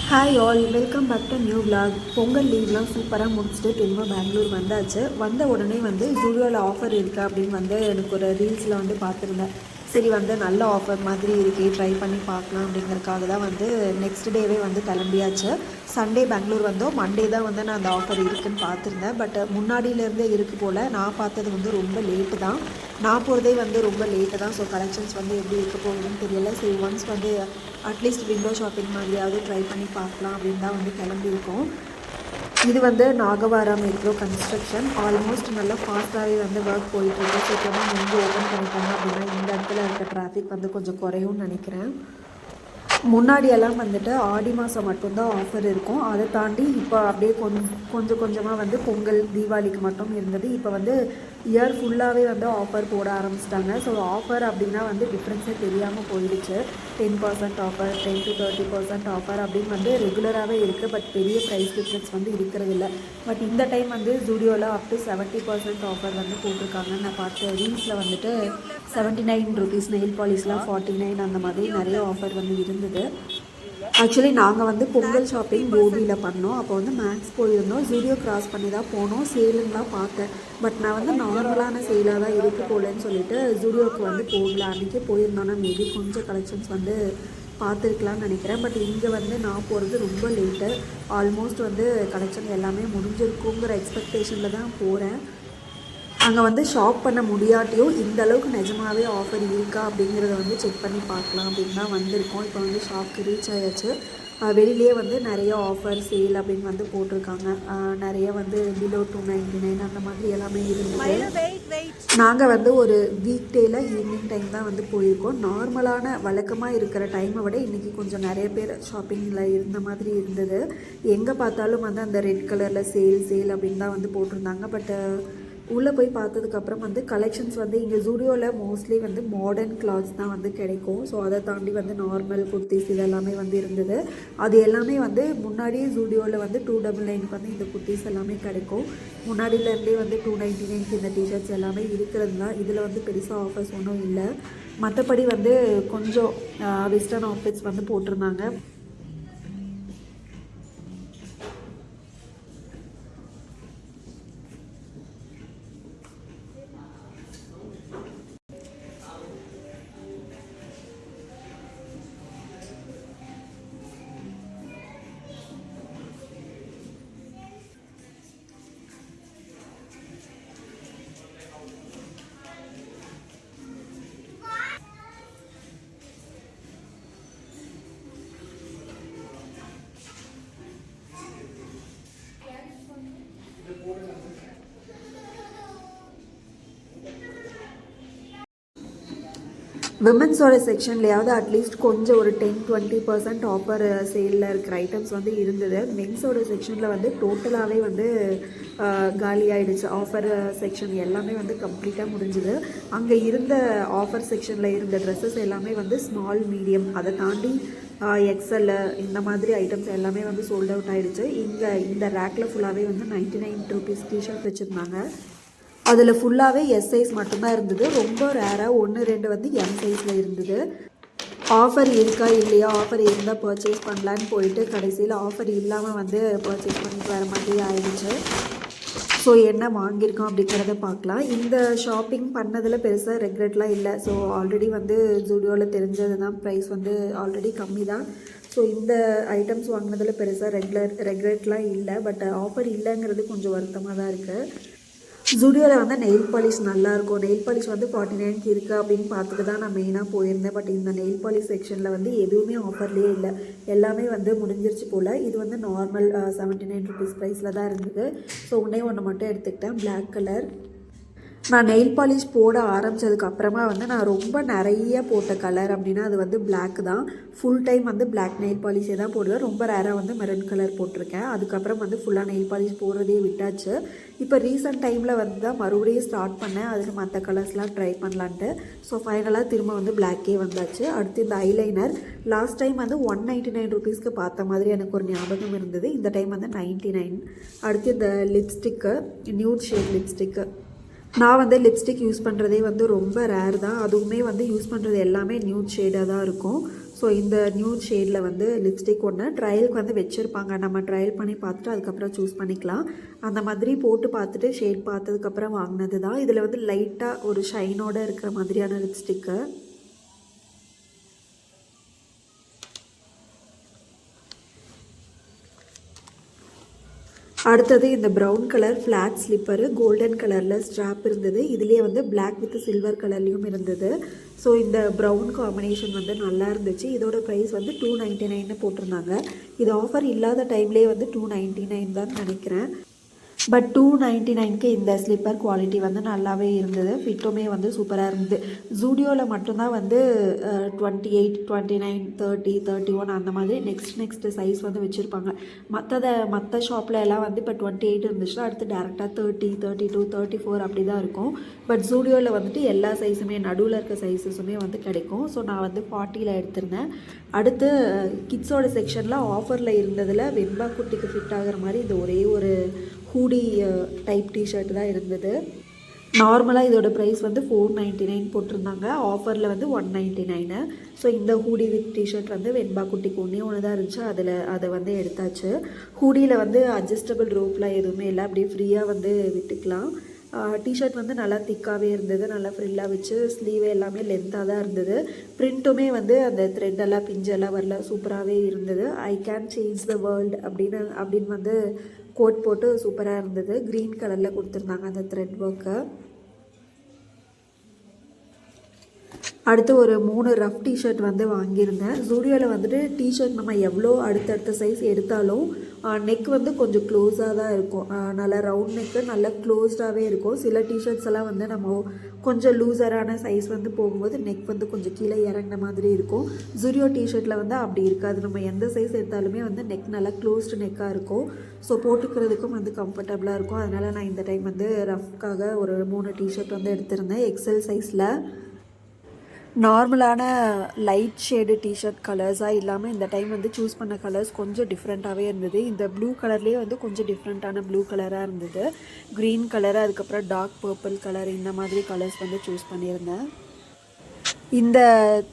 Hi all, welcome back to new vlog. Pongal லீவ்லாம் சூப்பராக முடிச்சுட்டு திரும்ப பெங்களூர் வந்தாச்சு. வந்த உடனே வந்து ஜூடியோவில் ஆஃபர் இருக்கா அப்படின்னு வந்து எனக்கு ஒரு ரீல்ஸில் வந்து பார்த்துருந்தேன். சரி வந்து நல்ல ஆஃபர் மாதிரி இருக்கே, ட்ரை பண்ணி பார்க்கலாம் அப்படிங்கிறதுக்காக தான் வந்து நெக்ஸ்ட் டேவே வந்து கிளம்பியாச்சு. சண்டே பெங்களூர் வந்தோம். மண்டே தான் வந்து நான் அந்த ஆஃபர் இருக்குதுன்னு பார்த்துருந்தேன். பட் முன்னாடியிலேருந்தே இருக்குது போல். நான் பார்த்தது வந்து ரொம்ப லேட்டு தான். நான் போகிறதே வந்து ரொம்ப லேட்டு தான். ஸோ கலெக்ஷன்ஸ் வந்து எப்படி இருக்க போகுதுன்னு தெரியலை. சரி ஒன்ஸ் வந்து அட்லீஸ்ட் விண்டோ ஷாப்பிங் மாதிரியாவது ட்ரை பண்ணி பார்க்கலாம் அப்படின்னு தான் வந்து கிளம்பியிருக்கோம். இது வந்து நாகவாரம் மெட்ரோ கன்ஸ்ட்ரக்ஷன். ஆல்மோஸ்ட் நல்லா ஃபாஸ்ட்டாகவே வந்து ஒர்க் போயிட்டுருக்கு. சீக்கிரமாக முன்பு ஓப்பன் பண்ணிட்டாங்க அப்படின்னா இந்த இடத்துல இருக்க டிராஃபிக் வந்து கொஞ்சம் குறையும்னு நினைக்கிறேன். முன்னாடியெல்லாம் வந்துட்டு ஆடி மாதம் மட்டும்தான் ஆஃபர் இருக்கும். அதை தாண்டி இப்போ அப்படியே கொஞ்சம் கொஞ்சமாக வந்து பொங்கல் தீபாவளிக்கு மட்டும் இருந்தது. இப்போ வந்து இயர் ஃபுல்லாகவே வந்து ஆஃபர் போட ஆரம்பிச்சிட்டாங்க. ஸோ ஆஃபர் அப்படின்னா வந்து டிஃப்ரென்ஸே தெரியாமல் போயிடுச்சு. 10% ஆஃபர், 10 to 30% ஆஃபர் அப்படின்னு வந்து ரெகுலராகவே இருக்குது. பட் பெரிய ப்ரைஸ் டிஃப்ரென்ஸ் வந்து இருக்கிறது இல்லை. பட் இந்த டைம் வந்து ஜூடியோவில் அப் டு 70% ஆஃபர் வந்து போட்டிருக்காங்க. நான் பார்த்த ரீல்ஸில் வந்துட்டு 79 rupees, நெயில் பாலிஷ்லாம் 49 அந்த மாதிரி நிறைய ஆஃபர் வந்து இருந்தது. ஆக்சுவலி நாங்கள் வந்து பொங்கல் ஷாப்பிங் கோபியில் பண்ணோம். அப்போ வந்து மேக்ஸ் போயிருந்தோம். ஜூடியோ கிராஸ் பண்ணி தான் போனோம். சேலுன்னு தான் பார்த்தேன். பட் நான் வந்து நார்மலான சேலாக தான் இருக்கு போலன்னு சொல்லிட்டு ஜூடியோவுக்கு வந்து போகல. அன்றைக்கி போயிருந்தோன்னா மேபி கொஞ்சம் கலெக்ஷன்ஸ் வந்து பார்த்துருக்கலான்னு நினைக்கிறேன். பட் இங்கே வந்து நான் போகிறது ரொம்ப லேட்டு. ஆல்மோஸ்ட் வந்து கலெக்ஷன் எல்லாமே முடிஞ்சிருக்குங்கிற எக்ஸ்பெக்டேஷனில் தான் போகிறேன். அங்கே வந்து ஷாப் பண்ண முடியாட்டியும் இந்த அளவுக்கு நிஜமாகவே ஆஃபர் இருக்கா அப்படிங்கிறத வந்து செக் பண்ணி பார்க்கலாம் அப்படின்னு தான் வந்திருக்கோம். இப்போ வந்து ஷாப்க்கு ரீச் ஆயாச்சு. வெளியிலே வந்து நிறைய ஆஃபர் சேல் அப்படின்னு வந்து போட்டிருக்காங்க. நிறைய வந்து பிலோ 299 அந்த மாதிரி எல்லாமே இருந்தது. நாங்கள் வந்து ஒரு வீக் டேயில் ஈவினிங் டைம் தான் வந்து போயிருக்கோம். நார்மலான வழக்கமாக இருக்கிற டைமை விட இன்றைக்கி கொஞ்சம் நிறைய பேர் ஷாப்பிங்கில் இருந்த மாதிரி இருந்தது. எங்கே பார்த்தாலும் வந்து அந்த ரெட் கலரில் சேல் அப்படின்னு தான் வந்து போட்டிருந்தாங்க. பட் உள்ளே போய் பார்த்ததுக்கப்புறம் வந்து கலெக்ஷன்ஸ் வந்து இங்கே ஜூடியோவில் மோஸ்ட்லி வந்து மாடர்ன் கிளாத்ஸ் தான் வந்து கிடைக்கும். ஸோ அதை தாண்டி வந்து நார்மல் குர்த்திஸ் இது எல்லாமே வந்து இருந்தது. அது எல்லாமே வந்து முன்னாடியே ஜூடியோவில் வந்து 299 வந்து இந்த குர்த்திஸ் எல்லாமே கிடைக்கும். முன்னாடியிலேருந்தே வந்து 299 இந்த டிஷர்ட்ஸ் எல்லாமே இருக்கிறது தான். இதில் வந்து பெருசாக ஆஃபர்ஸ் ஒன்றும் இல்லை. மற்றபடி வந்து கொஞ்சம் வெஸ்டர்ன் ஆஃபர்ஸ் வந்து போட்டிருந்தாங்க. விமென்ஸோட செக்ஷன்லையாவது அட்லீஸ்ட் கொஞ்சம் ஒரு 10-20% ஆஃபர் சேலில் இருக்கிற ஐட்டம்ஸ் வந்து இருந்தது. மென்ஸோட செக்ஷனில் வந்து டோட்டலாகவே வந்து காலி ஆகிடுச்சு. ஆஃபர் செக்ஷன் எல்லாமே வந்து கம்ப்ளீட்டாக முடிஞ்சுது. அங்கே இருந்த ஆஃபர் செக்ஷனில் இருந்த ட்ரெஸ்ஸஸ் எல்லாமே வந்து ஸ்மால் மீடியம் அதை தாண்டி எக்ஸல் இந்த மாதிரி ஐட்டம்ஸ் எல்லாமே வந்து சோல்ட் அவுட் ஆகிடுச்சு. இங்கே இந்த ரேக்கில் ஃபுல்லாகவே வந்து 99 rupees டிஷர்ட் வச்சுருந்தாங்க. அதில் ஃபுல்லாகவே எஸ் சைஸ் மட்டும்தான் இருந்தது. ரொம்ப ரேராக 1-2 வந்து எம் சைஸில் இருந்தது. ஆஃபர் இருக்கா இல்லையா, ஆஃபர் இருந்தால் பர்ச்சேஸ் பண்ணலான்னு போயிட்டு கடைசியில் ஆஃபர் இல்லாமல் வந்து பர்ச்சேஸ் பண்ணிட்டு வர மாதிரி ஆயிடுச்சு. ஸோ என்ன வாங்கியிருக்கோம் அப்படிங்கிறத பார்க்கலாம். இந்த ஷாப்பிங் பண்ணதில் பெருசாக ரெக்ரெட்லாம் இல்லை. ஸோ ஆல்ரெடி வந்து ஜூடியோவில் தெரிஞ்சது தான், ப்ரைஸ் வந்து ஆல்ரெடி கம்மி தான். ஸோ இந்த ஐட்டம்ஸ் வாங்கினதில் பெருசாக ரெக்ரெட்லாம் இல்லை. பட் ஆஃபர் இல்லைங்கிறது கொஞ்சம் வருத்தமாக தான் இருக்குது. ஜூடியோவில் வந்து நெயில் பாலிஷ் நல்லாயிருக்கும். நெயில் பாலிஷ் வந்து 49க்கு இருக்குது அப்படின்னு பார்த்துட்டு தான் நான் மெயினாக போயிருந்தேன். பட் இந்த நெயில் பாலிஷ் செக்ஷனில் வந்து எதுவுமே ஆஃபர்லேயே இல்லை. எல்லாமே வந்து முடிஞ்சிருச்சு போல். இது வந்து நார்மல் 79 rupees ப்ரைஸில் தான் இருந்தது. ஸோ ஒன்று மட்டும் எடுத்துக்கிட்டேன், பிளாக் கலர். நான் நெயில் பாலிஷ் போட ஆரம்பித்ததுக்கப்புறமா வந்து நான் ரொம்ப நிறைய போட்ட கலர் அப்படின்னா அது வந்து பிளாக் தான். ஃபுல் டைம் வந்து பிளாக் நெயில் பாலிஷே தான் போடுவேன். ரொம்ப ரேராக வந்து மெரூன் கலர் போட்டிருக்கேன். அதுக்கப்புறம் வந்து ஃபுல்லாக நெயில் பாலிஷ் போடுறதே விட்டாச்சு. இப்போ ரீசெண்ட் டைமில் வந்து தான் மறுபடியும் ஸ்டார்ட் பண்ணேன். அதில் மற்ற கலர்ஸ்லாம் ட்ரை பண்ணலான்ட்டு. ஸோ ஃபைனலாக திரும்ப வந்து பிளாக்கே வந்தாச்சு. அடுத்து இந்த ஐலைனர் லாஸ்ட் டைம் வந்து 199 rupeesக்கு பார்த்த மாதிரி எனக்கு ஒரு ஞாபகம் இருந்தது. இந்த டைம் வந்து 99. அடுத்து இந்த லிப்ஸ்டிக்கு, நியூட் ஷேட் லிப்ஸ்டிக்கு. நான் வந்து லிப்ஸ்டிக் யூஸ் பண்ணுறதே வந்து ரொம்ப ரேர் தான். அதுவுமே வந்து யூஸ் பண்ணுறது எல்லாமே நியூட் ஷேடாக தான் இருக்கும். ஸோ இந்த நியூ ஷேடில் வந்து லிப்ஸ்டிக் ஒன்று ட்ரையலுக்கு வந்து வச்சுருப்பாங்க. நம்ம ட்ரையல் பண்ணி பார்த்துட்டு அதுக்கப்புறம் சூஸ் பண்ணிக்கலாம். அந்த மாதிரி போட்டு பார்த்துட்டு ஷேட் பார்த்ததுக்கப்புறம் வாங்கினது தான். இதில் வந்து லைட்டாக ஒரு ஷைனோடு இருக்கிற மாதிரியான லிப்ஸ்டிக்கு. அடுத்தது இந்த brown colour flat slipper, golden கலரில் ஸ்ட்ராப் இருந்தது. இதுலேயே வந்து பிளாக் வித் சில்வர் கலர்லேயும் இருந்தது. ஸோ இந்த ப்ரௌன் காம்பினேஷன் வந்து நல்லா இருந்துச்சு. இதோட ப்ரைஸ் வந்து 299 போட்டிருந்தாங்க. இது ஆஃபர் இல்லாத டைம்லேயே வந்து 299 தான் நினைக்கிறேன். பட் 299க்கு இந்த ஸ்லிப்பர் குவாலிட்டி வந்து நல்லாவே இருந்தது. ஃபிட்டுமே வந்து சூப்பராக இருந்தது. ஜூடியோவில் மட்டும்தான் வந்து 28, 29, 30, 31 அந்த மாதிரி நெக்ஸ்ட் சைஸ் வந்து வச்சுருப்பாங்க. மற்ற ஷாப்பில் எல்லாம் வந்து இப்போ 28 இருந்துச்சுன்னா அடுத்து டேரெக்டாக 30, 32, 34 அப்படி தான் இருக்கும். பட் ஜூடியோவில் வந்துட்டு எல்லா சைஸுமே நடுவில் இருக்க சைஸஸுமே வந்து கிடைக்கும். ஸோ நான் வந்து 40ல் எடுத்திருந்தேன். அடுத்து கிட்ஸோட செக்ஷனில் ஆஃபரில் இருந்ததில் வெண்பா குட்டிக்கு ஃபிட் ஆகிற மாதிரி இந்த ஒரே ஒரு ஹூடி டைப் டிஷர்ட் தான் இருந்தது. நார்மலாக இதோட ப்ரைஸ் வந்து 499 போட்டிருந்தாங்க. ஆஃபரில் வந்து 199. ஸோ இந்த ஹூடி வித் டிஷர்ட் வந்து வெண்பா குட்டிக்கு ஒன்று தான் இருந்துச்சு. அதை வந்து எடுத்தாச்சு. ஹூடியில் வந்து அட்ஜஸ்டபிள் ரோப்லாம் எதுவுமே இல்லை, அப்படியே ஃப்ரீயாக வந்து விட்டுக்கலாம். டிஷர்ட் வந்து நல்லா திக்காகவே இருந்தது. நல்லா ஃப்ரில்லாக வச்சு ஸ்லீவ் எல்லாமே லென்த்தாக தான் இருந்தது. பிரிண்ட்டுமே வந்து அந்த த்ரெட்டெல்லாம் பிஞ்செல்லாம் வரல, சூப்பராகவே இருந்தது. I can change the world அப்படின்னு வந்து கோட் போட்டு சூப்பராக இருந்தது. க்ரீன் கலரில் கொடுத்துருந்தாங்க அந்த த்ரெட் ஒர்க்கை. அடுத்து ஒரு 3 ரஃப் டிஷர்ட் வந்து வாங்கியிருந்தேன். ஜூடியோவில் வந்துட்டு டிஷர்ட் நம்ம எவ்வளோ அடுத்தடுத்த சைஸ் எடுத்தாலும் நெக் வந்து கொஞ்சம் க்ளோஸாக தான் இருக்கும். நல்லா ரவுண்ட் நெக்கு நல்லா க்ளோஸ்டாகவே இருக்கும். சில டிஷர்ட்ஸ் எல்லாம் வந்து நம்ம கொஞ்சம் லூசரான சைஸ் வந்து போகும்போது நெக் வந்து கொஞ்சம் கீழே இறங்கின மாதிரி இருக்கும். ஜூடியோ டிஷர்ட்டில் வந்து அப்படி இருக்காது. நம்ம எந்த சைஸ் எடுத்தாலுமே வந்து நெக் நல்லா க்ளோஸ்டு நெக்காக இருக்கும். ஸோ போட்டுக்கிறதுக்கும் வந்து கம்ஃபர்டபுளாக இருக்கும். அதனால் நான் இந்த டைம் வந்து ரஃப்காக ஒரு 3 டிஷர்ட் வந்து எடுத்திருந்தேன் எக்ஸல் சைஸில். நார்மலான லைட் ஷேடு டிஷர்ட் கலர்ஸாக இல்லாமல் இந்த டைம் வந்து சூஸ் பண்ண கலர்ஸ் கொஞ்சம் டிஃப்ரெண்ட்டாகவே இருந்தது. இந்த ப்ளூ கலர்லேயே வந்து கொஞ்சம் டிஃப்ரெண்ட்டான ப்ளூ கலராக இருந்தது. க்ரீன் கலரு, அதுக்கப்புறம் டார்க் பர்பிள் கலர், இந்த மாதிரி கலர்ஸ் வந்து சூஸ் பண்ணியிருந்தேன். இந்த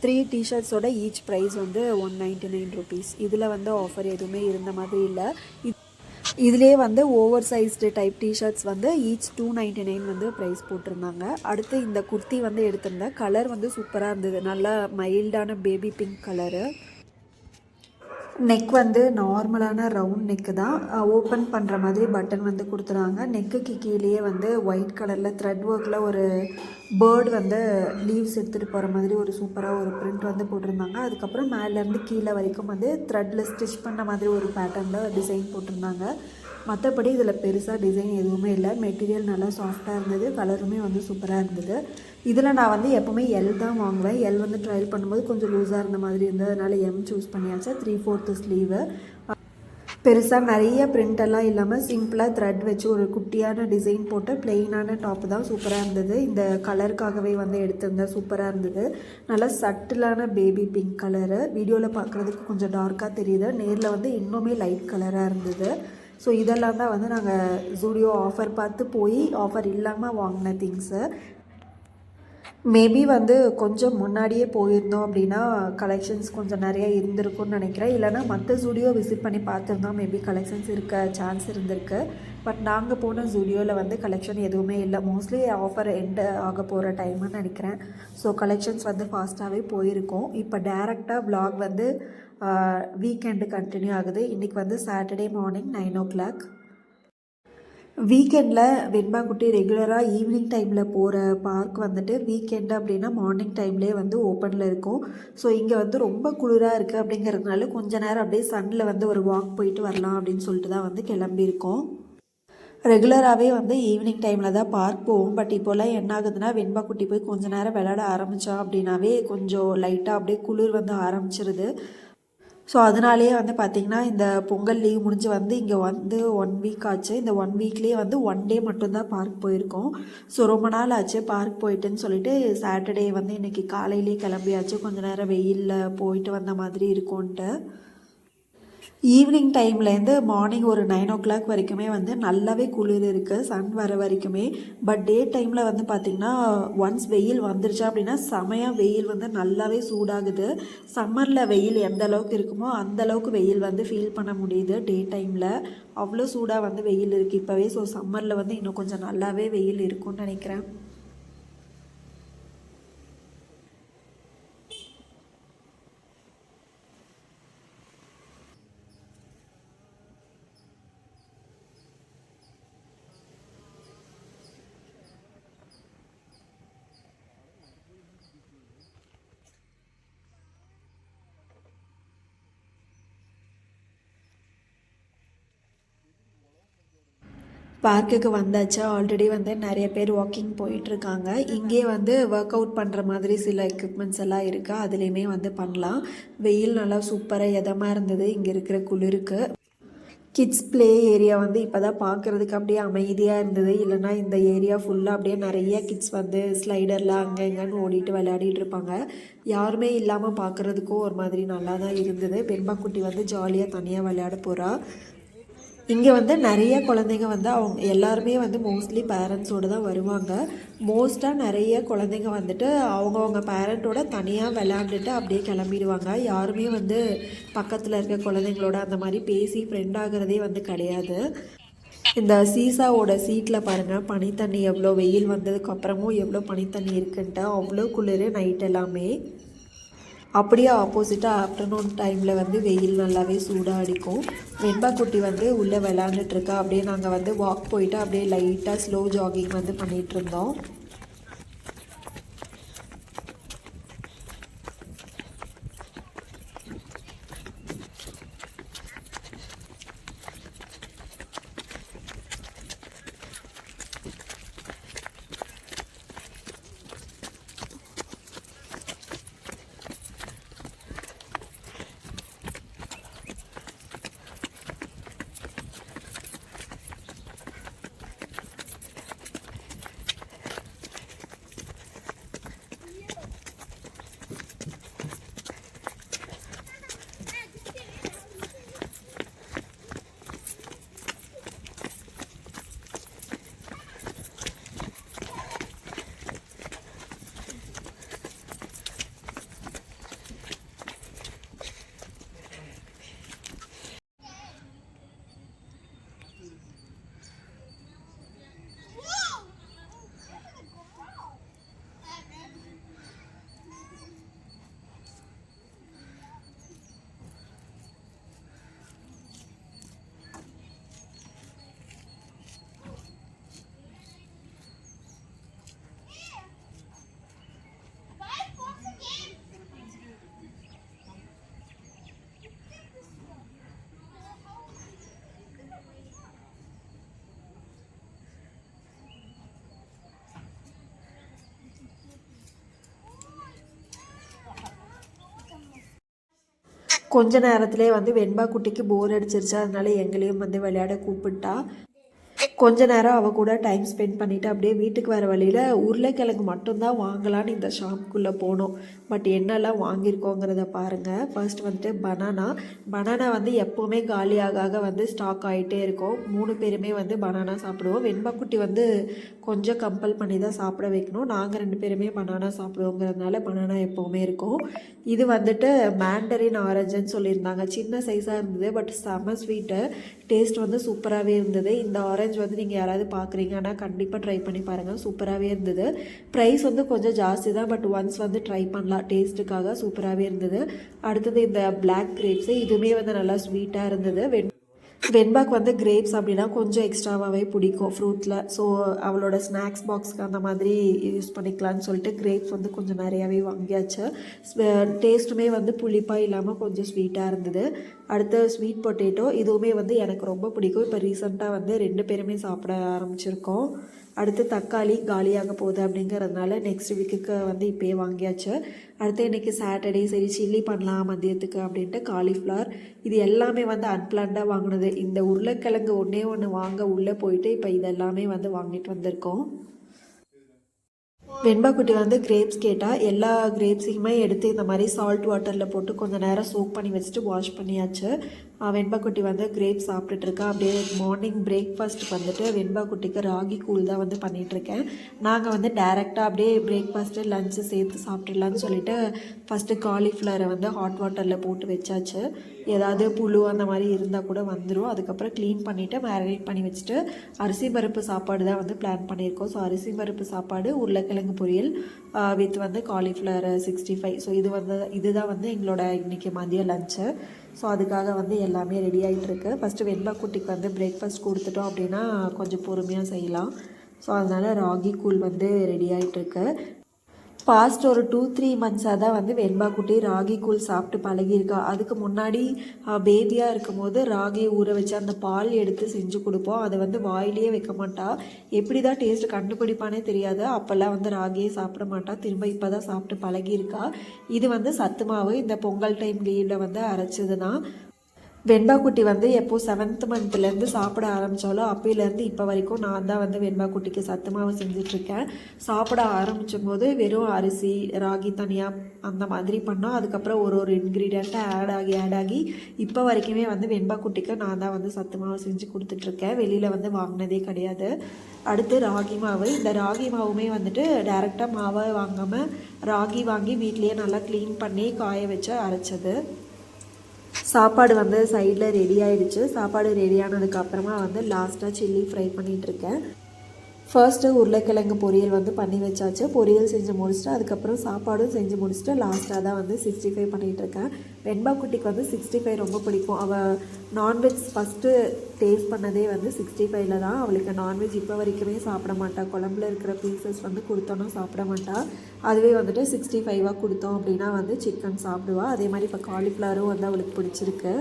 3 டிஷர்ட்ஸோட ஈச் ப்ரைஸ் வந்து 199 ருபீஸ். இதில் வந்து ஆஃபர் எதுவுமே இருந்த மாதிரி இல்லை. இதுலேயே வந்து ஓவர் சைஸ்டு டைப் டிஷர்ட்ஸ் வந்து ஈச் 299 வந்து ப்ரைஸ் போட்டிருந்தாங்க. அடுத்து இந்த குர்த்தி வந்து எடுத்திருந்தேன். கலர் வந்து சூப்பராக இருந்தது. நல்லா மைல்டான பேபி பிங்க் கலரு. நெக் வந்து நார்மலான ரவுண்ட் நெக்கு தான். ஓப்பன் பண்ணுற மாதிரி பட்டன் வந்து கொடுத்துறாங்க. நெக்குக்கு கீழேயே வந்து ஒயிட் கலரில் த்ரெட் ஒர்க்கில் ஒரு பேர்டு வந்து லீவ்ஸ் எடுத்துகிட்டு போகிற மாதிரி ஒரு சூப்பராக ஒரு பிரிண்ட் வந்து போட்டிருந்தாங்க. அதுக்கப்புறம் மேலேருந்து கீழே வரைக்கும் வந்து த்ரெட்டில் ஸ்டிச் பண்ண மாதிரி ஒரு பேட்டர்னில் டிசைன் போட்டிருந்தாங்க. மற்றபடி இதில் பெருசாக டிசைன் எதுவுமே இல்லை. மெட்டீரியல் நல்லா சாஃப்டாக இருந்தது. கலருமே வந்து சூப்பராக இருந்தது. இதில் நான் வந்து எப்போவுமே எல் தான் வாங்குவேன். எல் வந்து ட்ரையல் பண்ணும்போது கொஞ்சம் லூஸாக இருந்த மாதிரி இருந்தது. அதனால் எம் சூஸ் பண்ணியாச்சு. 3/4 ஸ்லீவு. பெருசாக நிறைய பிரிண்டெல்லாம் இல்லாமல் சிம்பிளாக த்ரெட் வச்சு ஒரு குட்டியான டிசைன் போட்டு பிளெயினான டாப்பு தான் சூப்பராக இருந்தது. இந்த கலருக்காகவே வந்து எடுத்திருந்தேன். சூப்பராக இருந்தது. நல்லா சட்டிலான பேபி பிங்க் கலரு. வீடியோவில் பார்க்குறதுக்கு கொஞ்சம் டார்க்காக தெரியுது. நேரில் வந்து இன்னுமே லைட் கலராக இருந்தது. ஸோ இதெல்லாம் தான் வந்து நாங்கள் ஜூடியோ ஆஃபர் பார்த்து போய் ஆஃபர் இல்லாமல் வாங்கின திங்ஸு. மேபி வந்து கொஞ்சம் முன்னாடியே போயிருந்தோம் அப்படின்னா கலெக்ஷன்ஸ் கொஞ்சம் நிறையா இருந்திருக்கும்னு நினைக்கிறேன். இல்லைனா மற்ற ஜூடியோ விசிட் பண்ணி பார்த்துருந்தோம் மேபி கலெக்ஷன்ஸ் இருக்க சான்ஸ் இருந்திருக்கு. பட் நாங்கள் போன ஜூடியோவில் வந்து கலெக்ஷன் எதுவுமே இல்லை. மோஸ்ட்லி ஆஃபர் எண்ட் ஆக போகிற டைம்னு நினைக்கிறேன். ஸோ கலெக்ஷன்ஸ் வந்து ஃபாஸ்ட்டாகவே போயிருக்கோம். இப்போ டேரெக்டாக vlog வந்து வீக்கெண்டு கண்டினியூ ஆகுது. இன்றைக்கி வந்து சாட்டர்டே மார்னிங் 9 o'clock. வீக்கெண்டில் வெண்பா குட்டி ரெகுலராக ஈவினிங் டைமில் போகிற பார்க் வந்துட்டு வீக்கெண்டு அப்படின்னா மார்னிங் டைம்லேயே வந்து ஓப்பனில் இருக்கும். ஸோ இங்கே வந்து ரொம்ப குளிராக இருக்குது அப்படிங்கிறதுனால கொஞ்ச நேரம் அப்படியே சன்னில் வந்து ஒரு வாக் போயிட்டு வரலாம் அப்படின்னு சொல்லிட்டு தான் வந்து கிளம்பியிருக்கோம். ரெகுலராகவே வந்து ஈவினிங் டைமில் தான் பார்க் போவோம். பட் இப்போல்லாம் என்ன ஆகுதுன்னா வெண்பா குட்டி போய் கொஞ்சம் நேரம் விளையாட ஆரம்பித்தோம் அப்படின்னாவே கொஞ்சம் லைட்டாக அப்படியே குளிர் வந்து ஆரம்பிச்சிருது. ஸோ அதனாலேயே வந்து பார்த்திங்கன்னா இந்த பொங்கல் லீவ் முடிஞ்சு வந்து இங்கே வந்து 1 வீக் ஆச்சு. இந்த 1 வீக்லேயே வந்து 1 டே மட்டும்தான் பார்க் போயிருக்கோம். ஸோ ரொம்ப நாள் ஆச்சு பார்க் போயிட்டுன்னு சொல்லிட்டு சாட்டர்டே வந்து இன்றைக்கி காலையிலே கிளம்பியாச்சு. கொஞ்சம் நேரம் வெயிலில் போயிட்டு வந்த மாதிரி இருக்கும்ன்ட்டு. ஈவினிங் டைம்லேருந்து மார்னிங் ஒரு 9 o'clock வரைக்குமே வந்து நல்லாவே குளிர் இருக்குது, சன் வர வரைக்குமே. பட் டே டைமில் வந்து பார்த்திங்கன்னா ஒன்ஸ் வெயில் வந்துருச்சா அப்படின்னா செமையாக வெயில் வந்து நல்லாவே சூடாகுது. சம்மரில் வெயில் எந்த அளவுக்கு இருக்குமோ அந்த அளவுக்கு வெயில் வந்து ஃபீல் பண்ண முடியுது டே டைமில். அவ்வளோ சூடாக வந்து வெயில் இருக்குது இப்போவே. ஸோ சம்மரில் வந்து இன்னும் கொஞ்சம் நல்லாவே வெயில் இருக்கும்னு நினைக்கிறேன். பார்க்குக்கு வந்தாச்சு. ஆல்ரெடி வந்து நிறைய பேர் வாக்கிங் போயிட்டுருக்காங்க. இங்கேயே வந்து ஒர்க் அவுட் பண்ணுற மாதிரி சில எக்யூப்மெண்ட்ஸ் எல்லாம் இருக்குது, அதுலேயுமே வந்து பண்ணலாம். வெயில் நல்லா சூப்பராக இதமாக இருந்தது இங்கே இருக்கிற குளிருக்கு. கிட்ஸ் ப்ளே ஏரியா வந்து இப்போ தான் பார்க்குறதுக்கு அப்படியே அமைதியாக இருந்தது. இல்லைனா இந்த ஏரியா ஃபுல்லாக அப்படியே நிறைய கிட்ஸ் வந்து ஸ்லைடரில் அங்கே இங்கேன்னு ஓடிட்டு விளையாடிட்டு இருப்பாங்க. யாருமே இல்லாமல் பார்க்குறதுக்கும் ஒரு மாதிரி நல்லா தான் இருந்தது. வெண்பா குட்டி வந்து ஜாலியாக தனியாக விளையாட போகிறா. இங்கே வந்து நிறைய குழந்தைங்க வந்து அவங்க எல்லாருமே வந்து மோஸ்ட்லி பேரண்ட்ஸோடு தான் வருவாங்க. மோஸ்ட்டாக நிறைய குழந்தைங்க வந்துட்டு அவங்கவுங்க பேரண்ட்டோட தனியாக விளையாண்டுட்டு அப்படியே கிளம்பிடுவாங்க. யாருமே வந்து பக்கத்தில் இருக்க குழந்தைங்களோட அந்த மாதிரி பேசி ஃப்ரெண்ட் ஆகிறதே வந்து கிடையாது. இந்த சீசாவோட சீட்டில் பாருங்கள், பனித்தண்ணி எவ்வளோ வெயில் வந்ததுக்கப்புறமும் எவ்வளோ பனித்தண்ணி இருக்குன்ட்டு அவ்வளோ குளிர் நைட் எல்லாமே. அப்படியே ஆப்போசிட்டாக ஆஃப்டர்நூன் டைமில் வந்து வெயில் நல்லாவே சூடாக அடிக்கும். வெண்பா குட்டி வந்து உள்ளே விளாண்டுட்ருக்கா. அப்படியே நாங்கள் வந்து வாக் போயிட்டு அப்படியே லைட்டாக ஸ்லோ ஜாகிங் வந்து பண்ணிகிட்ருந்தோம். கொஞ்ச நேரத்திலே வந்து வெண்பா குட்டிக்கு போர் அடிச்சிருச்சு. அதனால எங்களையும் வந்து விளையாட கூப்பிட்டா. கொஞ்ச நேரம் அவள் கூட டைம் ஸ்பெண்ட் பண்ணிவிட்டு அப்படியே வீட்டுக்கு வர வழியில் உருளைக்கிழங்கு மட்டும்தான் வாங்கலான்னு இந்த ஷாப்புக்குள்ளே போனோம். பட் என்னெல்லாம் வாங்கியிருக்கோங்கிறத பாருங்கள். ஃபர்ஸ்ட் வந்துட்டு பனானா வந்து எப்போவுமே காலியாக வந்து ஸ்டாக் ஆகிட்டே இருக்கும். 3 பேருமே வந்து பனானா சாப்பிடுவோம். வெண்பாக்குட்டி வந்து கொஞ்சம் கம்பல் பண்ணி தான் சாப்பிட வைக்கணும். நாங்கள் 2 பேருமே பனானா சாப்பிடுவோங்கிறதுனால பனானா எப்போவுமே இருக்கும். இது வந்துட்டு மேண்டரின் ஆரஞ்சுன்னு சொல்லியிருந்தாங்க. சின்ன சைஸாக இருந்தது, பட் செம்ம ஸ்வீட்டு. டேஸ்ட் வந்து சூப்பராகவே இருந்தது. இந்த ஆரஞ்சு வந்து நீங்கள் யாராவது பார்க்குறீங்கன்னா கண்டிப்பாக ட்ரை பண்ணி பாருங்கள், சூப்பராகவே இருந்தது. ப்ரைஸ் வந்து கொஞ்சம் ஜாஸ்தி தான், பட் ஒன்ஸ் வந்து ட்ரை பண்ணலாம், டேஸ்ட்டுக்காக சூப்பராகவே இருந்தது. அடுத்தது இந்த பிளாக் கிரேப்ஸு, இதுவுமே வந்து நல்லா ஸ்வீட்டாக இருந்தது. வெண்பாக்கு வந்து கிரேப்ஸ் அப்படின்னா கொஞ்சம் எக்ஸ்ட்ராவாகவே பிடிக்கும் ஃப்ரூட்டில். ஸோ அவளோட ஸ்நாக்ஸ் பாக்ஸ்க்கு அந்த மாதிரி யூஸ் பண்ணிக்கலான்னு சொல்லிட்டு கிரேப்ஸ் வந்து கொஞ்சம் நிறையாவே வாங்கியாச்சு. டேஸ்ட்டுமே வந்து புளிப்பாக இல்லாமல் கொஞ்சம் ஸ்வீட்டாக இருந்தது. அடுத்து ஸ்வீட் பொட்டேட்டோ, இதுவுமே வந்து எனக்கு ரொம்ப பிடிக்கும். இப்போ ரீசெண்டாக வந்து 2 பேருமே சாப்பிட ஆரம்பிச்சிருக்கோம். அடுத்து தக்காளி காலியாக போகுது அப்படிங்கிறதுனால நெக்ஸ்ட் வீக்குக்கு வந்து இப்போயே வாங்கியாச்சு. அடுத்து இன்றைக்கி சாட்டர்டே, சரி சில்லி பண்ணலாம் மதியத்துக்கு அப்படின்ட்டு காலிஃப்ளவர், இது எல்லாமே வந்து அன்பிளான்டாக வாங்கினது. இந்த உருளைக்கிழங்கு ஒன்று வாங்க உள்ளே போயிட்டு இப்போ இதெல்லாமே வந்து வாங்கிட்டு வந்திருக்கோம். வெண்பாக்குட்டி வந்து கிரேப்ஸ் கேட்டால் எல்லா கிரேப்ஸையுமே எடுத்து இந்த மாதிரி சால்ட் வாட்டரில் போட்டு கொஞ்சம் நேரம் சோக் பண்ணி வச்சுட்டு வாஷ் பண்ணியாச்சு. வெண்பா குட்டி வந்து கிரேப் சாப்பிட்டுட்ருக்கா. அப்படியே மார்னிங் பிரேக்ஃபாஸ்ட்டுக்கு வந்துட்டு வெண்பா குட்டிக்கு ராகி கூழ் தான் வந்து பண்ணிகிட்ருக்கேன். நாங்கள் வந்து டேரெக்டாக அப்படியே பிரேக்ஃபாஸ்ட்டு லஞ்சு சேர்த்து சாப்பிட்றலான்னு சொல்லிட்டு ஃபஸ்ட்டு காலிஃப்ளவரை வந்து ஹாட் வாட்டரில் போட்டு வச்சாச்சு. ஏதாவது புழு அந்த மாதிரி இருந்தால் கூட வந்துடும். அதுக்கப்புறம் க்ளீன் பண்ணிவிட்டு மேரினேட் பண்ணி வச்சுட்டு அரிசி பருப்பு சாப்பாடு தான் வந்து பிளான் பண்ணியிருக்கோம். ஸோ அரிசி பருப்பு சாப்பாடு, உருளைக்கிழங்கு பொரியல் வித் வந்து காலிஃப்ளவர் 65. ஸோ இதுதான் வந்து எங்களோட இன்றைக்கி மதிய லஞ்சு. ஸோ அதுக்காக வந்து எல்லாமே ரெடி ஆகிட்டுருக்கு. ஃபஸ்ட்டு வெண்பா குட்டிக்கு வந்து பிரேக்ஃபாஸ்ட் கொடுத்துட்டோம் அப்படின்னா கொஞ்சம் பொறுமையாக செய்யலாம். ஸோ அதனால் ராகி கூழ் வந்து ரெடி ஆகிட்டுருக்கு. பாஸ்ட் ஒரு 2-3 மந்த்ஸாக தான் வந்து வெண்பா குட்டி ராகி கூழ் சாப்பிட்டு பழகியிருக்கா. அதுக்கு முன்னாடி பேபியாக இருக்கும் போது ராகி ஊற வச்சு அந்த பால் எடுத்து செஞ்சு கொடுப்போம். அதை வந்து வாயிலேயே வைக்க மாட்டா. எப்படி தான் டேஸ்ட்டு கண்டுபிடிப்பானே தெரியாது. அப்போல்லாம் வந்து ராகியே சாப்பிட மாட்டா. திரும்ப இப்போ தான் சாப்பிட்டு பழகியிருக்கா. இது வந்து சத்து மாவு இந்த பொங்கல் டைம் லீவில் வந்து அரைச்சதுன்னா வெண்பா குட்டி வந்து எப்போது 7th மந்த்லேருந்து சாப்பிட ஆரம்பித்தாலோ அப்போலேருந்து இப்போ வரைக்கும் நான் தான் வந்து வெண்பா குட்டிக்கு சத்து மாவு செஞ்சிட்ருக்கேன். சாப்பிட ஆரம்பிச்சும் போது வெறும் அரிசி ராகி தனியாக அந்த மாதிரி பண்ணோம். அதுக்கப்புறம் ஒரு இன்க்ரீடியண்ட்டை ஆட் ஆகி இப்போ வரைக்குமே வந்து வெண்பா குட்டிக்கு நான் தான் வந்து சத்து மாவு செஞ்சு கொடுத்துட்ருக்கேன். வெளியில் வந்து வாங்கினதே கிடையாது. அடுத்து ராகி மாவு. இந்த ராகி மாவுமே வந்துட்டு டேரெக்டாக மாவை வாங்காமல் ராகி வாங்கி வீட்லேயே நல்லா க்ளீன் பண்ணி காய வச்சு அரைச்சது. சாப்பாடு வந்து சைடில் ரெடி ஆகிடுச்சு. சாப்பாடு ரெடி ஆனதுக்கப்புறமா வந்து லாஸ்ட்டாக சில்லி ஃப்ரை பண்ணிகிட்ருக்கேன். ஃபர்ஸ்ட்டு உருளைக்கிழங்கு பொரியல் வந்து பண்ணி வச்சாச்சு. பொரியல் செஞ்சு முடிச்சுட்டு அதுக்கப்புறம் சாப்பாடும் செஞ்சு முடிச்சுட்டு லாஸ்ட்டாக தான் வந்து 65 பண்ணிகிட்ருக்கேன். வெண்பா குட்டிக்கு வந்து 65 ரொம்ப பிடிக்கும். அவள் நான்வெஜ் ஃபஸ்ட்டு டேஸ்ட் பண்ணதே வந்து 65ல் தான். அவளுக்கு நான்வெஜ் இப்போ வரைக்குமே சாப்பிட மாட்டாள். குழம்புல இருக்கிற பீசஸ் வந்து கொடுத்தோன்னா சாப்பிட மாட்டாள். அதுவே வந்துட்டு 65 கொடுத்தோம் அப்படின்னா வந்து சிக்கன் சாப்பிடுவாள். அதே மாதிரி இப்போ காலிஃப்ளவரும் வந்து அவளுக்கு பிடிச்சிருக்கு.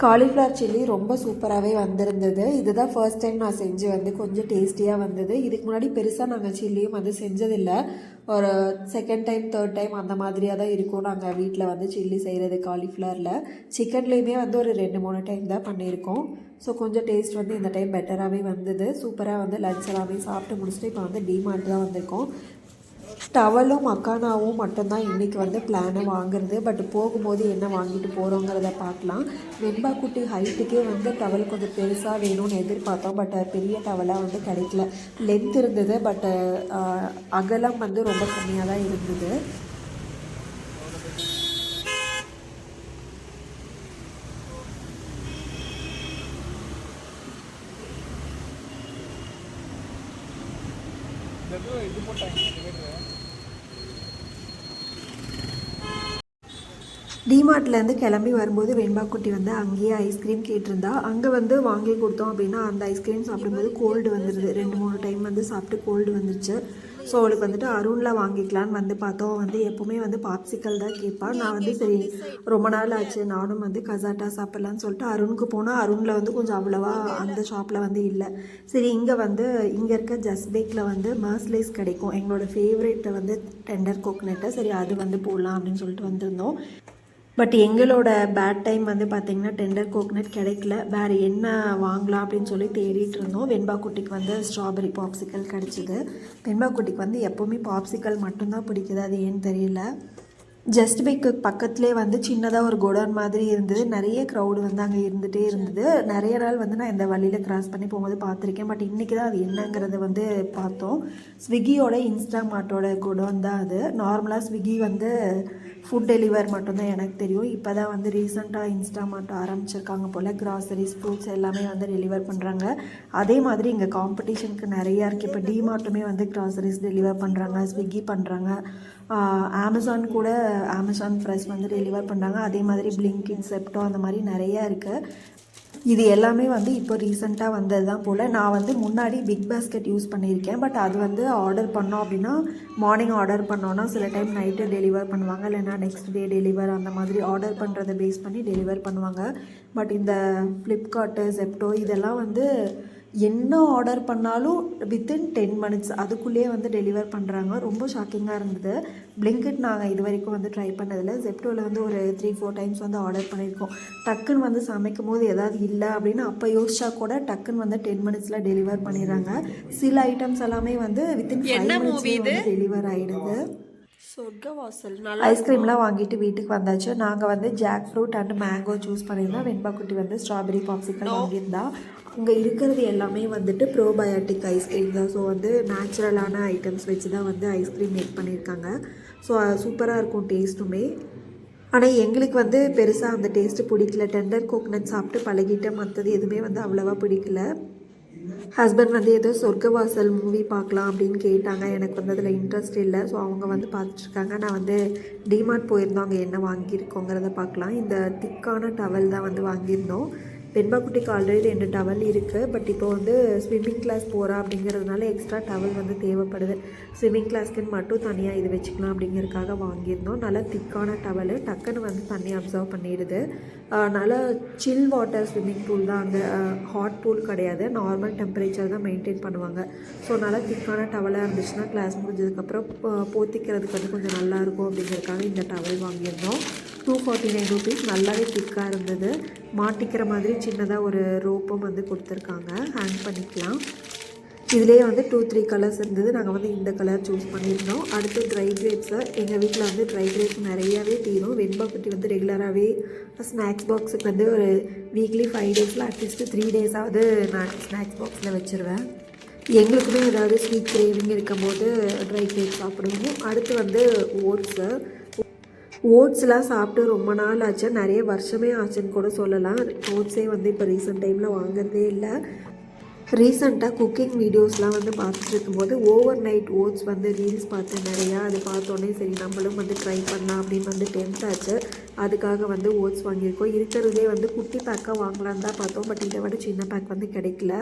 காலிஃப்ளவர் சில்லி ரொம்ப சூப்பராகவே வந்திருந்தது. இதுதான் ஃபர்ஸ்ட் டைம் நான் செஞ்சு வந்து கொஞ்சம் டேஸ்டியாக வந்தது. இதுக்கு முன்னாடி பெருசாக நாங்கள் சில்லியும் வந்து செஞ்சதில்லை. ஒரு 2nd டைம் 3rd டைம் அந்த மாதிரியாக தான் இருக்கும் நாங்கள் வீட்டில் வந்து சில்லி செய்கிறது காலிஃப்ளவரில். சிக்கன்லேயுமே வந்து ஒரு 2-3 டைம் தான் பண்ணியிருக்கோம். ஸோ கொஞ்சம் டேஸ்ட் வந்து இந்த டைம் பெட்டராகவே வந்தது. சூப்பராக வந்து லஞ்ச் எல்லாமே சாப்பிட்டு முடிச்சுட்டு இப்போ வந்து டிமார்ட் தான் வந்திருக்கோம். டவலும் மக்கானாவும் மட்டும்தான் இன்றைக்கி வந்து பிளானை வாங்குறது. பட் போகும்போது என்ன வாங்கிட்டு போகிறோங்கிறத பார்க்கலாம். வெண்பா குட்டி ஹைட்டுக்கே வந்து டவல் கொஞ்சம் பெருசாக வேணும்னு எதிர்பார்த்தோம். பட் பெரிய டவலாக வந்து கிடைக்கல. லென்த் இருந்தது பட் அகலம் வந்து ரொம்ப கம்மியாக தான் இருந்தது. டிமார்ட்லேருந்து கிளம்பி வரும்போது வெண்பா குட்டி வந்து அங்கேயே ஐஸ்கிரீம் கேட்டிருந்தா. அங்கே வந்து வாங்கி கொடுத்தோம் அப்படின்னா அந்த ஐஸ்கிரீம் சாப்பிடும்போது கோல்டு வந்துடுது. 2-3 டைம் வந்து சாப்பிட்டு கோல்டு வந்துருச்சு. ஸோ அவளுக்கு வந்துட்டு அருணில் வாங்கிக்கலான்னு வந்து பார்த்தோம். வந்து எப்போவுமே வந்து பாப்சிக்கல் தான் கேட்பாள். நான் வந்து சரி ரொம்ப நாள் ஆச்சு நானும் வந்து கசாட்டா சாப்பிட்லான்னு சொல்லிட்டு அருணுக்கு போனால் அருணில் வந்து கொஞ்சம் அவ்வளோவா அந்த ஷாப்பில் வந்து இல்லை. சரி இங்கே இருக்க ஜஸ்ட் பேக்கில் வந்து மர்ஸ்லைஸ் கிடைக்கும். எங்களோட ஃபேவரேட்டை வந்து டெண்டர் கோகனட்டை சரி அது வந்து போடலாம் அப்படின்னு சொல்லிட்டு வந்திருந்தோம். பட் எங்களோட பேட் டைம் வந்து பார்த்திங்கன்னா டெண்டர் கோகனட் கிடைக்கல. வேறு என்ன வாங்கலாம் அப்படின்னு சொல்லி தேடிட்டு இருந்தோம். வெண்பா குட்டிக்கு வந்து ஸ்ட்ராபெரி பாப்சிக்கல் கிடச்சிது. வெண்பா குட்டிக்கு வந்து எப்போவுமே பாப்சிக்கல் மட்டும்தான் பிடிக்குது. அது ஏன்னு தெரியல. ஜஸ்ட் பேக்கு பக்கத்துலேயே வந்து சின்னதாக ஒரு கோடவுன் மாதிரி இருந்தது. நிறைய க்ரௌடு வந்து அங்கே இருந்துகிட்டே இருந்தது. நிறைய நாள் வந்து நான் இந்த வழியில் கிராஸ் பண்ணி போகும்போது பார்த்துருக்கேன். பட் இன்றைக்கி தான் அது என்னங்கிறத வந்து பார்த்தோம். ஸ்விக்கியோட இன்ஸ்டாமார்ட்டோட கோடவுன் தான் அது. நார்மலாக ஸ்விக்கி வந்து ஃபுட் டெலிவர் மட்டும்தான் எனக்கு தெரியும். இப்போ தான் வந்து ரீசெண்டாக இன்ஸ்டாமார்ட் ஆரம்பிச்சிருக்காங்க போல். கிராசரிஸ் ஃப்ரூட்ஸ் எல்லாமே வந்து டெலிவர் பண்ணுறாங்க. அதே மாதிரி இங்கே காம்படிஷனுக்கு நிறையா இருக்குது. இப்போ டிமார்ட்டுமே வந்து கிராசரிஸ் டெலிவர் பண்ணுறாங்க, ஸ்விக்கி பண்ணுறாங்க. அமேசான் கூட அமேசான் ஃப்ரெஷ் வந்து டெலிவர் பண்ணுறாங்க. அதே மாதிரி பிளிங்கிட், செப்டோ அந்த மாதிரி நிறையா இருக்குது. இது எல்லாமே வந்து இப்போ ரீசெண்டாக வந்தது தான் போல். நான் வந்து முன்னாடி பிக் பாஸ்கெட் யூஸ் பண்ணியிருக்கேன். பட் அது வந்து ஆர்டர் பண்ணோம் அப்படின்னா மார்னிங் ஆர்டர் பண்ணோன்னா சில டைம் நைட்டு டெலிவர் பண்ணுவாங்க, இல்லைன்னா நெக்ஸ்ட் டே டெலிவர், அந்த மாதிரி ஆர்டர் பண்ணுறதை பேஸ் பண்ணி டெலிவர் பண்ணுவாங்க. பட் இந்த ஃப்ளிப்கார்ட்டு, செப்டோ இதெல்லாம் வந்து என்ன ஆர்டர் பண்ணாலும் வித்தின் 10 minutes அதுக்குள்ளேயே வந்து டெலிவர் பண்ணுறாங்க. ரொம்ப ஷாக்கிங்காக இருந்தது. பிளிங்கிட் நாங்கள் இது வரைக்கும் வந்து ட்ரை பண்ணதில்லை. ஜெப்டோவில் வந்து ஒரு 3-4 டைம்ஸ் வந்து ஆர்டர் பண்ணியிருக்கோம். டக்குன்னு வந்து சமைக்கும் போது ஏதாவது இல்லை அப்படின்னு அப்போ யோசிச்சா கூட டக்குன்னு வந்து 10 minutesல டெலிவர் பண்ணிடுறாங்க. சில ஐட்டம்ஸ் எல்லாமே வந்து வித்தின் 5 minutesலேயே வந்து டெலிவர் ஆகிடுது. சொர்க்கவாசல் ஐஸ்கிரீம்லாம் வாங்கிட்டு வீட்டுக்கு வந்தாச்சு. நாங்கள் வந்து jackfruit and mango juice பண்ணியிருந்தோம். வெண்பாக்குட்டி வந்து ஸ்ட்ராபெரி பாப்சிக்கல் வாங்கியிருந்தா. அங்கே இருக்கிறது எல்லாமே வந்துட்டு ப்ரோபயோட்டிக் ஐஸ்கிரீம் தான். ஸோ வந்து நேச்சுரலான ஐட்டம்ஸ் வச்சு தான் வந்து ஐஸ்கிரீம் மேக் பண்ணியிருக்காங்க. ஸோ சூப்பராக இருக்கும் டேஸ்ட்டுமே. ஆனால் எங்களுக்கு வந்து பெருசாக அந்த டேஸ்ட்டு பிடிக்கல. டெண்டர் கோகனட் சாப்பிட்டு பழகிட்டு மற்றது எதுவுமே வந்து அவ்வளோவா பிடிக்கல. ஹஸ்பண்ட் வந்து ஏதோ சொர்க்கவாசல் மூவி பார்க்கலாம் அப்படின்னு கேட்டாங்க. எனக்கு வந்து அதில் இன்ட்ரெஸ்ட் இல்லை. ஸோ அவங்க வந்து பார்த்துட்ருக்காங்க. நான் வந்து டிமார்ட் போயிருந்தோம், அங்கே என்ன வாங்கியிருக்கோங்கிறத பார்க்கலாம். இந்த திக்கான டவல் தான் வந்து வாங்கியிருந்தோம். வெண்பாக்குட்டிக்கு ஆல்ரெடி 2 டவல் இருக்குது. பட் இப்போ வந்து ஸ்விம்மிங் கிளாஸ் போகிறா அப்படிங்கிறதுனால எக்ஸ்ட்ரா டவல் வந்து தேவைப்படுது. ஸ்விம்மிங் கிளாஸ்க்குன்னு மட்டும் தனியாக இது வச்சுக்கலாம் அப்படிங்கிறதுக்காக வாங்கியிருந்தோம். நல்லா திக்கான டவலு, டக்குன்னு வந்து தண்ணி அப்சர்வ் பண்ணிடுது. நல்லா சில் வாட்டர் ஸ்விம்மிங் பூல் தான். அங்கே ஹாட் பூல் கிடையாது, நார்மல் டெம்பரேச்சர் தான் மெயின்டைன் பண்ணுவாங்க. ஸோ நல்லா திக்கான டவலாக இருந்துச்சுன்னா கிளாஸ் முடிஞ்சதுக்கப்புறம் போத்திக்கிறதுக்கு வந்து கொஞ்சம் நல்லாயிருக்கும் அப்படிங்கிறதுக்காக இந்த டவல் வாங்கியிருந்தோம். 249 rupees. நல்லாவே திக்காக இருந்தது. மாட்டிக்கிற மாதிரி சின்னதாக ஒரு ரோப்பும் வந்து கொடுத்துருக்காங்க, ஹேங் பண்ணிக்கலாம். இதிலே வந்து 2-3 கலர்ஸ் இருந்தது. நாங்கள் வந்து இந்த கலர் சூஸ் பண்ணியிருந்தோம். அடுத்து ட்ரை கிரேப்ஸு. எங்கள் வீட்டில் வந்து ட்ரை கிரேப்ஸ் நிறையாவே தீரும். வெண்பாக்குட்டி வந்து ரெகுலராகவே ஸ்நாக்ஸ் பாக்ஸுக்கு வந்து ஒரு வீக்லி 5 daysல அட்லீஸ்ட் 3 days நான் ஸ்நாக்ஸ் பாக்ஸில் வச்சுருவேன். எங்களுக்குமே ஏதாவது ஸ்வீட் கிரேவிங் இருக்கும்போது ட்ரை கிரேப்ஸ் சாப்பிடுவோம். அடுத்து வந்து ஓட்ஸ்லாம் சாப்பிட்டு ரொம்ப நாள் ஆச்சு, நிறைய வருஷமே ஆச்சுன்னு கூட சொல்லலாம். ஓட்ஸே வந்து இப்போ ரீசெண்ட் டைமில் வாங்குறதே இல்லை. ரீசெண்டாக குக்கிங் வீடியோஸ்லாம் வந்து பார்த்துட்டு இருக்கும்போது ஓவர் நைட் ஓட்ஸ் வந்து ரீல்ஸ் பார்த்தேன் நிறையா. அது பார்த்தோன்னே சரி நம்மளும் வந்து ட்ரை பண்ணலாம் அப்படின்னு வந்து டெம்ப்ட் ஆச்சு. அதுக்காக வந்து ஓட்ஸ் வாங்கியிருக்கோம். இருக்கிறதே வந்து குட்டி பேக்காக வாங்கலான்னு தான் பார்த்தோம். பட் இதை விட சின்ன பேக் வந்து கிடைக்கல.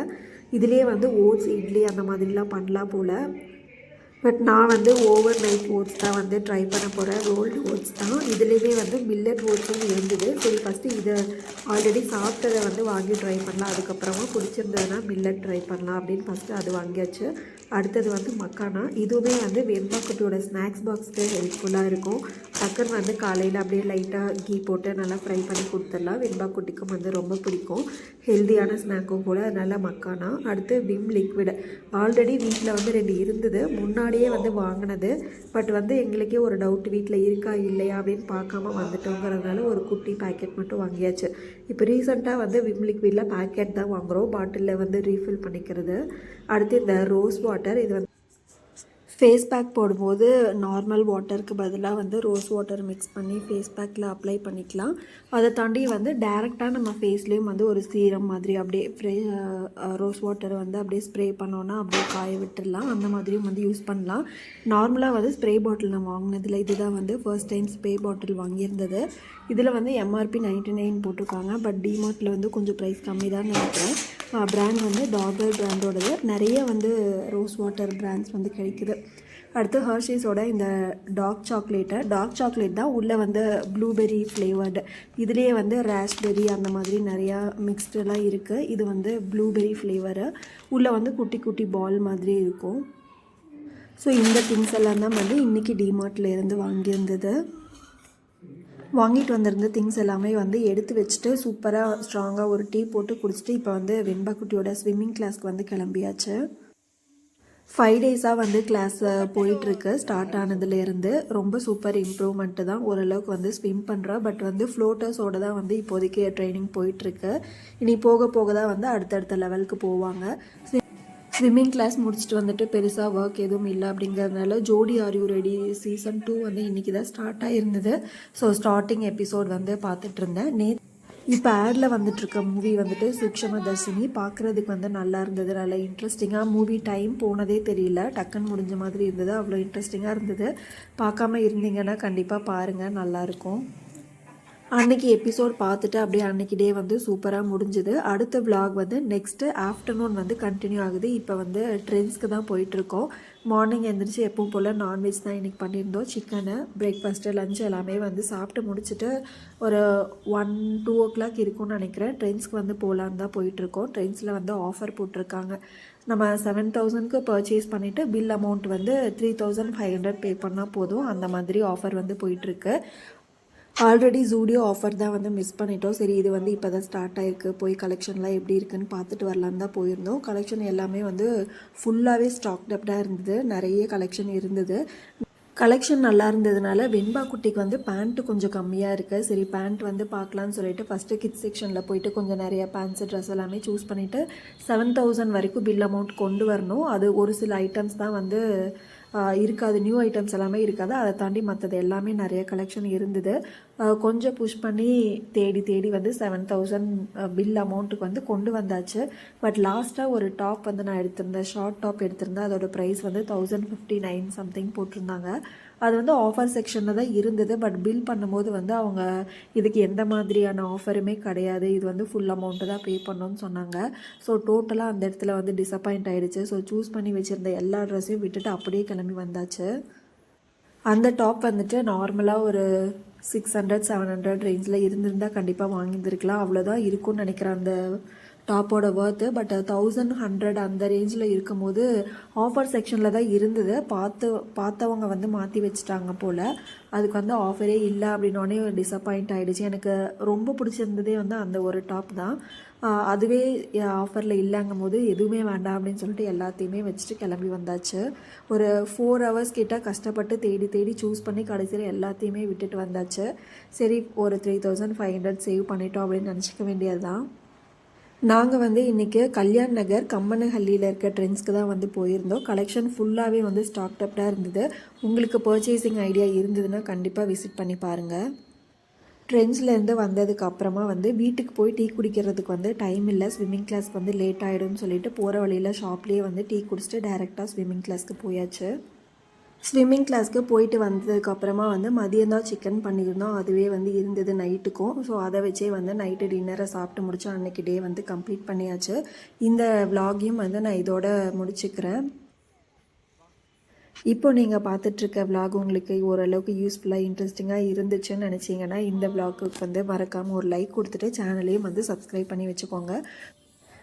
இதிலே வந்து ஓட்ஸ் இட்லி அந்த மாதிரிலாம் பண்ணலாம் போல். பட் நான் வந்து ஓவர் நைட் ஓட்ஸ் தான் வந்து ட்ரை பண்ண போகிறேன். ரோல்டு ஓட்ஸ் தான். இதுலேயுமே வந்து மில்லட் ஓட்ஸும் இருந்தது. சரி ஃபஸ்ட்டு இதை ஆல்ரெடி சாப்பிட்டதை வந்து வாங்கி ட்ரை பண்ணலாம், அதுக்கப்புறமா பிடிச்சிருந்ததுன்னா மில்லட் ட்ரை பண்ணலாம் அப்படின்னு ஃபஸ்ட்டு அது வாங்கியாச்சு. அடுத்தது வந்து மக்கானா. இதுவுமே வந்து வெண்பாக்குட்டியோட ஸ்நாக்ஸ் பாக்ஸ்க்கு ஹெல்ப்ஃபுல்லாக இருக்கும். டக்குன்னு வந்து காலையில் அப்படியே லைட்டாக கீ போட்டு நல்லா ஃப்ரை பண்ணி கொடுத்துடலாம். வெண்பாக்குட்டிக்கும் வந்து ரொம்ப பிடிக்கும், ஹெல்த்தியான ஸ்நாக்கும் கூட. அதனால் மக்கானா. அடுத்து விம் லிக்விட். ஆல்ரெடி வீட்டில் வந்து 2 இருந்தது, முன்னாடியே வந்து வாங்கினது. பட் வந்து எங்களுக்கே ஒரு டவுட், வீட்டில் இருக்கா இல்லையா அப்படின்னு பார்க்காம வந்துட்டோங்கிறதுனால ஒரு குட்டி பேக்கெட் மட்டும் வாங்கியாச்சு. இப்போ ரீசெண்டாக வந்து விம் லிக்விடில் பேக்கெட் தான் வாங்குகிறோம், பாட்டிலில் வந்து ரீஃபில் பண்ணிக்கிறது. அடுத்து இந்த ரோஸ் வாட்டர். இது வந்து ஃபேஸ் பேக் போடும்போது நார்மல் வாட்டருக்கு பதிலாக வந்து ரோஸ் வாட்டர் மிக்ஸ் பண்ணி ஃபேஸ் பேக்கில் அப்ளை பண்ணிக்கலாம். அதை தாண்டி வந்து டேரெக்டாக நம்ம ஃபேஸ்லேயும் வந்து ஒரு சீரம் மாதிரி அப்படியே ரோஸ் வாட்டரை வந்து அப்படியே ஸ்ப்ரே பண்ணோன்னா அப்படியே காய விட்டுடலாம். அந்த மாதிரியும் வந்து யூஸ் பண்ணலாம். நார்மலாக வந்து ஸ்ப்ரே பாட்டில் நான் வாங்கினதில் இதுதான் வந்து ஃபர்ஸ்ட் டைம் ஸ்ப்ரே பாட்டில் வாங்கியிருந்தது. இதில் வந்து MRP 99 போட்டிருக்காங்க. பட் டிமார்ட்டில் வந்து கொஞ்சம் ப்ரைஸ் கம்மி தான் நினைக்கிறேன். பிராண்ட் வந்து டாகர் பிராண்டோடது. நிறைய வந்து ரோஸ் வாட்டர் பிராண்ட்ஸ் வந்து கிடைக்குது. அடுத்து ஹர்ஷீஸோட இந்த டார்க் சாக்லேட் தான். உள்ளே வந்து ப்ளூபெர்ரி ஃப்ளேவர்டு. இதுலேயே வந்து ராஸ்பெர்ரி அந்த மாதிரி நிறையா மிக்ஸ்டெல்லாம் இருக்குது. இது வந்து ப்ளூபெர்ரி ஃப்ளேவரு. உள்ளே வந்து குட்டி குட்டி பால் மாதிரி இருக்கும். ஸோ இந்த திங்ஸ் எல்லாம் தான் வந்து இன்றைக்கி டிமார்ட்டில் இருந்து வாங்கியிருந்தது. வாங்கிட்டு வந்திருந்த திங்ஸ் எல்லாமே வந்து எடுத்து வச்சுட்டு சூப்பராக ஸ்ட்ராங்காக ஒரு டீ போட்டு குடிச்சிட்டு இப்போ வந்து வெண்பாக்குட்டியோட ஸ்விம்மிங் கிளாஸ்க்கு வந்து கிளம்பியாச்சு. 5 days-ஆக வந்து கிளாஸ் போயிட்டுருக்கு. ஸ்டார்ட் ஆனதுலேருந்து ரொம்ப சூப்பர் இம்ப்ரூவ்மெண்ட்டு தான். ஓரளவுக்கு வந்து ஸ்விம் பண்ணுறா. பட் வந்து ஃப்ளோட்டர்ஸோடு தான் வந்து இப்போதைக்கு ட்ரைனிங் போயிட்டுருக்கு. இனி போக போக தான் வந்து அடுத்தடுத்த லெவலுக்கு போவாங்க. ஸ்விம்மிங் கிளாஸ் முடிச்சுட்டு வந்துட்டு பெருசாக ஒர்க் எதுவும் இல்லை அப்படிங்கிறதுனால ஜோடி ஆர் யூ ரெடி சீசன் 2 வந்து இன்றைக்கி தான் ஸ்டார்ட் ஆகிருந்தது. ஸோ ஸ்டார்டிங் எபிசோட் வந்து பார்த்துட்டு இருந்தேன். இப்போ ஆடில் வந்துட்டுருக்க மூவி வந்துட்டு சூக்ஷ்ம தர்ஷினி. பார்க்குறதுக்கு வந்து நல்லா இருந்தது, நல்லா இன்ட்ரெஸ்டிங்காக. மூவி டைம் போனதே தெரியல, டக்குன்னு முடிஞ்ச மாதிரி இருந்தது. அவ்வளோ இன்ட்ரெஸ்டிங்காக இருந்தது. பார்க்காம இருந்தீங்கன்னா கண்டிப்பாக பாருங்கள், நல்லாயிருக்கும். அன்னைக்கு எபிசோட் பார்த்துட்டு அப்படியே அன்னைக்கு டே வந்து சூப்பராக முடிஞ்சுது. அடுத்த vlog வந்து நெக்ஸ்ட்டு ஆஃப்டர்நூன் வந்து கண்டினியூ ஆகுது. இப்போ வந்து ட்ரெண்ட்ஸ்க்கு தான் போயிட்டுருக்கோம். மார்னிங் எழுந்திரிச்சு எப்பவும் போல் நான்வெஜ் தான் இன்றைக்கி பண்ணியிருந்தோம். சிக்கனு, பிரேக்ஃபாஸ்ட்டு, லஞ்ச் எல்லாமே வந்து சாப்பிட்டு முடிச்சுட்டு ஒரு 1-2 ஓ கிளாக் இருக்கும்னு நினைக்கிறேன். ட்ரெண்ட்ஸ்க்கு வந்து போகலான்னு தான் போயிட்டுருக்கோம். ட்ரெண்ட்ஸில் வந்து ஆஃபர் போட்டிருக்காங்க. நம்ம 7,000க்கு பர்ச்சேஸ் பண்ணிவிட்டு பில் அமௌண்ட் வந்து 3,500 பே பண்ணால் போதும். அந்த மாதிரி ஆஃபர் வந்து போயிட்டுருக்கு. ஆல்ரெடி ஜூடியோ ஆஃபர் தான் வந்து மிஸ் பண்ணிட்டோம். சரி, இது வந்து இப்போ தான் ஸ்டார்ட் ஆகிருக்கு, போய் கலெக்ஷன்லாம் எப்படி இருக்குன்னு பார்த்துட்டு வரலான்னு தான் போயிருந்தோம். கலெக்ஷன் எல்லாமே வந்து ஃபுல்லாகவே ஸ்டாக்டப்டாக இருந்தது. நிறைய கலெக்ஷன் இருந்தது. கலெக்ஷன் நல்லா இருந்ததுனால வெண்பா குட்டிக்கு வந்து பேண்ட்டு கொஞ்சம் கம்மியாக இருக்குது. சரி, பேண்ட் வந்து பார்க்கலான்னு சொல்லிட்டு ஃபஸ்ட்டு கிட்ஸ் செக்ஷனில் போயிட்டு கொஞ்சம் நிறைய பேண்ட்ஸு, ட்ரெஸ் எல்லாமே சூஸ் பண்ணிவிட்டு 7,000 வரைக்கும் பில் அமௌண்ட் கொண்டு வரணும். அது ஒரு சில ஐட்டம்ஸ் தான் வந்து இருக்காது, நியூ ஐட்டம்ஸ் எல்லாமே இருக்காது. அதை தாண்டி மற்றது எல்லாமே நிறைய கலெக்ஷன் இருந்தது. கொஞ்சம் புஷ் பண்ணி தேடி தேடி வந்து 7,000 பில் அமௌண்ட்டுக்கு வந்து கொண்டு வந்தாச்சு. பட் லாஸ்ட்டாக ஒரு டாப் வந்து நான் எடுத்திருந்தேன், ஷார்ட் டாப் எடுத்திருந்தேன். அதோட ப்ரைஸ் வந்து 1,059 சம்திங் போட்டிருந்தாங்க. அது வந்து ஆஃபர் செக்ஷனில் தான் இருந்தது. பட் பில் பண்ணும்போது வந்து அவங்க இதுக்கு எந்த மாதிரியான ஆஃபருமே கிடையாது, இது வந்து ஃபுல் அமௌண்ட்டு தான் பே பண்ணணும்னு சொன்னாங்க. ஸோ டோட்டலாக அந்த இடத்துல வந்து டிசப்பாயிண்ட் ஆகிடுச்சு. ஸோ சூஸ் பண்ணி வச்சுருந்த எல்லா ட்ரெஸ்ஸையும் விட்டுட்டு அப்படியே கிளம்பி வந்தாச்சு. அந்த டாப் வந்துட்டு நார்மலாக ஒரு 600-700 ரேஞ்சில் இருந்திருந்தால் கண்டிப்பாக வாங்கியிருந்துருக்கலாம். அவ்வளோதான் இருக்கும்னு நினைக்கிறேன் அந்த டாப்போட ஒர்த்து. பட் 1,100 அந்த ரேஞ்சில் இருக்கும் போது ஆஃபர் செக்ஷனில் தான் இருந்தது. பார்த்தவங்க வந்து மாற்றி வச்சுட்டாங்க போல். அதுக்கு வந்து ஆஃபரே இல்லை அப்படின்னோடனே டிசப்பாயிண்ட் ஆகிடுச்சு. எனக்கு ரொம்ப பிடிச்சிருந்ததே வந்து அந்த ஒரு டாப் தான். அதுவே ஆஃபரில் இல்லைங்கும் போது எதுவுமே வேண்டாம் அப்படின்னு சொல்லிட்டு எல்லாத்தையுமே வச்சுட்டு கிளம்பி வந்தாச்சு. ஒரு 4 hours கிட்ட கஷ்டப்பட்டு தேடி தேடி சூஸ் பண்ணி கடைசியில் எல்லாத்தையுமே விட்டுட்டு வந்தாச்சு. சரி, ஒரு 3,500 சேவ் பண்ணிட்டோம் அப்படின்னு நினச்சிக்க வேண்டியது தான். நாங்கள் வந்து இன்றைக்கி கல்யாண் நகர் கம்மனஹள்ளியில் இருக்க ட்ரெண்ட்ஸ்க்கு தான் வந்து போயிருந்தோம். கலெக்ஷன் ஃபுல்லாகவே வந்து ஸ்டாக்டப்டாக இருந்தது. உங்களுக்கு பர்ச்சேசிங் ஐடியா இருந்ததுன்னா கண்டிப்பாக விசிட் பண்ணி பாருங்கள். ட்ரெண்ட்ஸ்லேருந்து வந்ததுக்கு அப்புறமா வந்து வீட்டுக்கு போய் டீ குடிக்கிறதுக்கு வந்து டைம் இல்லை, ஸ்விம்மிங் கிளாஸ்க்கு வந்து லேட் ஆகிடும்னு சொல்லிட்டு போகிற வழியில் ஷாப்லேயே வந்து டீ குடிச்சிட்டு டேரெக்டாக ஸ்விம்மிங் கிளாஸ்க்கு போயாச்சு. ஸ்விம்மிங் கிளாஸ்க்கு போயிட்டு வந்ததுக்கப்புறமா வந்து மதியம் தான் சிக்கன் பண்ணியிருந்தோம். அதுவே வந்து இருந்தது நைட்டுக்கும். ஸோ அதை வச்சே வந்து நைட்டு டின்னரை சாப்பிட்டு முடிச்சு அன்றைக்கி டே வந்து கம்ப்ளீட் பண்ணியாச்சு. இந்த விலாகையும் வந்து நான் இதோட முடிச்சுக்கிறேன். இப்போ நீங்கள் பார்த்துட்ருக்க விலாக் உங்களுக்கு ஓரளவுக்கு யூஸ்ஃபுல்லாக இன்ட்ரெஸ்டிங்காக இருந்துச்சுன்னு நினச்சிங்கன்னா இந்த விலாகுக்கு வந்து மறக்காமல் ஒரு லைக் கொடுத்துட்டு சேனலையும் வந்து சப்ஸ்கிரைப் பண்ணி வச்சுக்கோங்க.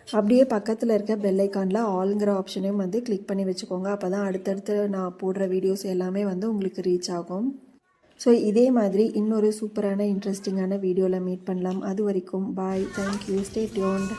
அப்படியே பக்கத்தில் இருக்க பெல் ஐக்கானில் ஆல்ங்கிற ஆப்ஷனையும் வந்து கிளிக் பண்ணி வச்சுக்கோங்க. அப்போ தான் அடுத்தடுத்து நான் போடுற வீடியோஸ் எல்லாமே வந்து உங்களுக்கு ரீச் ஆகும். ஸோ இதே மாதிரி இன்னொரு சூப்பரான இன்ட்ரெஸ்டிங்கான வீடியோவில் மீட் பண்ணலாம். அது வரைக்கும் பாய், தேங்க்யூ, ஸ்டே டியூன்ட்.